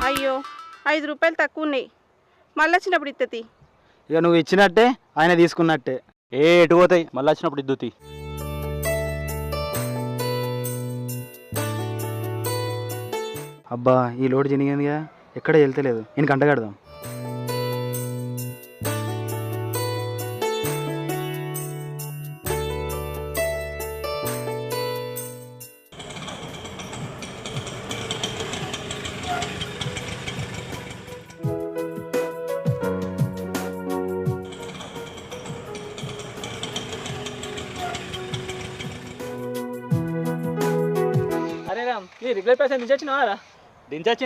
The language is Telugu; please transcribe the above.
అయ్యో 5 రూపాయలు తక్కువ ఉన్నాయి, మళ్ళీ వచ్చినప్పుడు ఇత్తతి. ఇక నువ్వు ఇచ్చినట్టే ఆయన తీసుకున్నట్టే. ఎటు పోతాయి, మళ్ళీ వచ్చినప్పుడు ఇద్దుతి. అబ్బా ఈ లోటు చినిగిందిగా, ఎక్కడ వెళ్తలేదు, నేను కంట కడదాం. అరే రామ్, ఈ రెగ్యులర్ పైసలు దించొచ్చినావా? దించొచ్చిండ్రు.